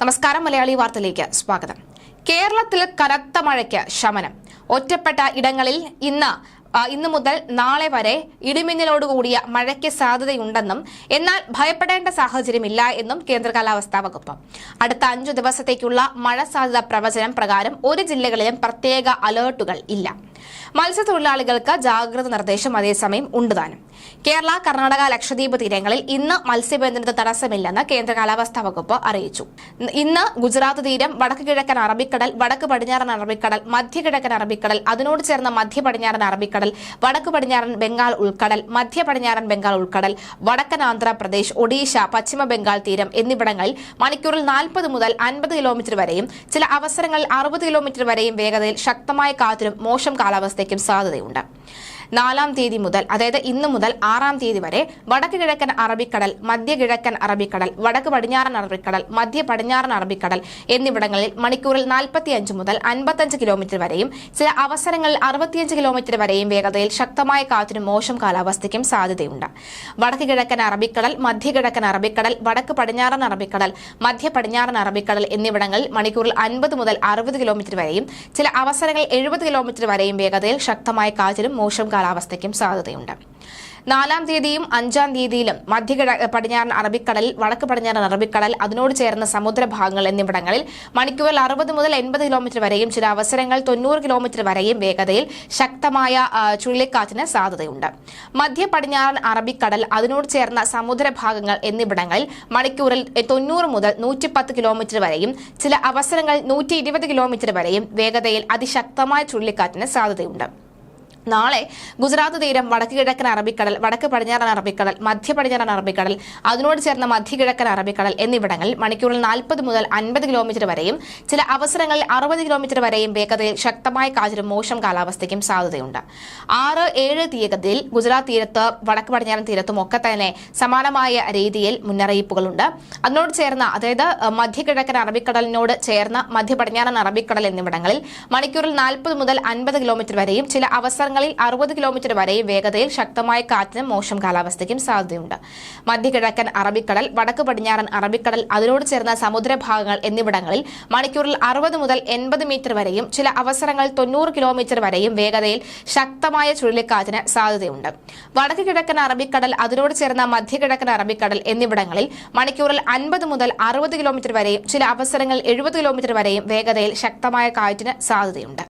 നമസ്കാരം, മലയാളി വാർത്തയിലേക്ക് സ്വാഗതം. കേരളത്തിൽ കനത്ത മഴയ്ക്ക് ശമനം. ഒറ്റപ്പെട്ട ഇടങ്ങളിൽ ഇന്ന് മുതൽ നാളെ വരെ ഇടിമിന്നലോടുകൂടിയ മഴയ്ക്ക് സാധ്യതയുണ്ടെന്നും എന്നാൽ ഭയപ്പെടേണ്ട സാഹചര്യമില്ല എന്നും കേന്ദ്ര കാലാവസ്ഥാ വകുപ്പ്. അടുത്ത 5 ദിവസത്തേക്കുള്ള മഴ സാധ്യത പ്രവചനം പ്രകാരം ഒരു ജില്ലകളിലും പ്രത്യേക അലർട്ടുകൾ ഇല്ല. മത്സ്യത്തൊഴിലാളികൾക്ക് ജാഗ്രത നിർദ്ദേശം അതേസമയം ഉണ്ടുതാനും. കേരള, കർണാടക, ലക്ഷദ്വീപ് തീരങ്ങളിൽ ഇന്ന് മത്സ്യബന്ധനത്തിന് തടസ്സമില്ലെന്ന് കേന്ദ്ര കാലാവസ്ഥാ വകുപ്പ് അറിയിച്ചു. ഇന്ന് ഗുജറാത്ത് തീരം, വടക്ക് കിഴക്കൻ അറബിക്കടൽ, വടക്ക് പടിഞ്ഞാറൻ അറബിക്കടൽ, മധ്യ കിഴക്കൻ അറബിക്കടൽ, അതിനോട് ചേർന്ന മധ്യ പടിഞ്ഞാറൻ അറബിക്കടൽ, വടക്ക് പടിഞ്ഞാറൻ ബംഗാൾ ഉൾക്കടൽ, മധ്യ പടിഞ്ഞാറൻ ബംഗാൾ ഉൾക്കടൽ, വടക്കൻ ആന്ധ്രാപ്രദേശ്, ഒഡീഷ, പശ്ചിമ ബംഗാൾ തീരം എന്നിവിടങ്ങളിൽ മണിക്കൂറിൽ 40 മുതൽ 50 കിലോമീറ്റർ വരെയും ചില അവസരങ്ങളിൽ 60 കിലോമീറ്റർ വരെയും വേഗതയിൽ ശക്തമായ കാറ്റിനും മോശം കാലാവസ്ഥയ്ക്കും സാധ്യതയുണ്ട്. 4-ാം തീയതി മുതൽ, അതായത് ഇന്ന് മുതൽ 6-ാം തീയതി വരെ വടക്ക് കിഴക്കൻ അറബിക്കടൽ, മധ്യ കിഴക്കൻ അറബിക്കടൽ, വടക്ക് പടിഞ്ഞാറൻ അറബിക്കടൽ, മധ്യ പടിഞ്ഞാറൻ അറബിക്കടൽ എന്നിവിടങ്ങളിൽ മണിക്കൂറിൽ 45 മുതൽ 55 കിലോമീറ്റർ വരെയും ചില അവസരങ്ങളിൽ 65 കിലോമീറ്റർ വരെയും വേഗതയിൽ ശക്തമായ കാറ്റിനും മോശം കാലാവസ്ഥയ്ക്കും സാധ്യതയുണ്ട്. വടക്ക് കിഴക്കൻ അറബിക്കടൽ, മധ്യ കിഴക്കൻ അറബിക്കടൽ, വടക്ക് പടിഞ്ഞാറൻ അറബിക്കടൽ, മധ്യ പടിഞ്ഞാറൻ അറബിക്കടൽ എന്നിവിടങ്ങളിൽ മണിക്കൂറിൽ 50 മുതൽ 60 കിലോമീറ്റർ വരെയും ചില അവസരങ്ങളിൽ 70 കിലോമീറ്റർ വരെയും വേഗതയിൽ ശക്തമായ കാറ്റിനും മോശം കാലാവസ്ഥയ്ക്കും സാധ്യതയുണ്ട്. 4-ാം തീയതിയും 5-ാം തീയതിയിലും മധ്യ പടിഞ്ഞാറൻ അറബിക്കടൽ, വടക്ക് പടിഞ്ഞാറൻ അറബിക്കടൽ, അതിനോട് ചേർന്ന സമുദ്രഭാഗങ്ങൾ എന്നിവിടങ്ങളിൽ മണിക്കൂറിൽ 60 മുതൽ 80 കിലോമീറ്റർ വരെയും ചില അവസരങ്ങൾ 90 കിലോമീറ്റർ വരെയും വേഗതയിൽ ശക്തമായ ചുഴലിക്കാറ്റിന് സാധ്യതയുണ്ട്. മധ്യ പടിഞ്ഞാറൻ അറബിക്കടൽ, അതിനോട് ചേർന്ന സമുദ്രഭാഗങ്ങൾ എന്നിവിടങ്ങളിൽ മണിക്കൂറിൽ 90 മുതൽ 110 കിലോമീറ്റർ വരെയും ചില അവസരങ്ങൾ 120 കിലോമീറ്റർ വരെയും വേഗതയിൽ അതിശക്തമായ ചുഴലിക്കാറ്റിന് സാധ്യതയുണ്ട്. നാളെ ഗുജറാത്ത് തീരം, വടക്ക് കിഴക്കൻ അറബിക്കടൽ, വടക്ക് പടിഞ്ഞാറൻ അറബിക്കടൽ, മധ്യ പടിഞ്ഞാറൻ അറബിക്കടൽ, അതിനോട് ചേർന്ന മധ്യ കിഴക്കൻ അറബിക്കടൽ എന്നിവിടങ്ങളിൽ മണിക്കൂറിൽ 40 മുതൽ 50 കിലോമീറ്റർ വരെയും ചില അവസരങ്ങളിൽ 60 കിലോമീറ്റർ വരെയും വേഗതയിൽ ശക്തമായ കാറ്റിനും മോശം കാലാവസ്ഥയ്ക്കും സാധ്യതയുണ്ട്. 6-7 തീയതിയിൽ ഗുജറാത്ത് തീരത്ത്, വടക്ക് പടിഞ്ഞാറൻ തീരത്തും ഒക്കെ തന്നെ സമാനമായ രീതിയിൽ മുന്നറിയിപ്പുകളുണ്ട്. അതിനോട് ചേർന്ന, അതായത് മധ്യ കിഴക്കൻ അറബിക്കടലിനോട് ചേർന്ന മധ്യ പടിഞ്ഞാറൻ അറബിക്കടൽ എന്നിവിടങ്ങളിൽ മണിക്കൂറിൽ 40 മുതൽ 50 കിലോമീറ്റർ വരെയും ചില അവസരങ്ങൾ 60 കിലോമീറ്റർ വരെയും വേഗതയിൽ ശക്തമായ കാറ്റിനും മോശം കാലാവസ്ഥയ്ക്കും സാധ്യതയുണ്ട്. മധ്യ കിഴക്കൻ അറബിക്കടൽ, വടക്ക് പടിഞ്ഞാറൻ അറബിക്കടൽ, അതിനോട് ചേർന്ന സമുദ്രഭാഗങ്ങൾ എന്നിവിടങ്ങളിൽ മണിക്കൂറിൽ 60 മുതൽ 80 മീറ്റർ വരെയും ചില അവസരങ്ങൾ 90 കിലോമീറ്റർ വരെയും വേഗതയിൽ ശക്തമായ ചുഴലിക്കാറ്റിന് സാധ്യതയുണ്ട്. വടക്ക് കിഴക്കൻ അറബിക്കടൽ, അതിനോട് ചേർന്ന മധ്യ കിഴക്കൻ അറബിക്കടൽ എന്നിവിടങ്ങളിൽ മണിക്കൂറിൽ 50 മുതൽ 60 കിലോമീറ്റർ വരെയും ചില അവസരങ്ങൾ 70 കിലോമീറ്റർ വരെയും വേഗതയിൽ ശക്തമായ കാറ്റിന് സാധ്യതയുണ്ട്.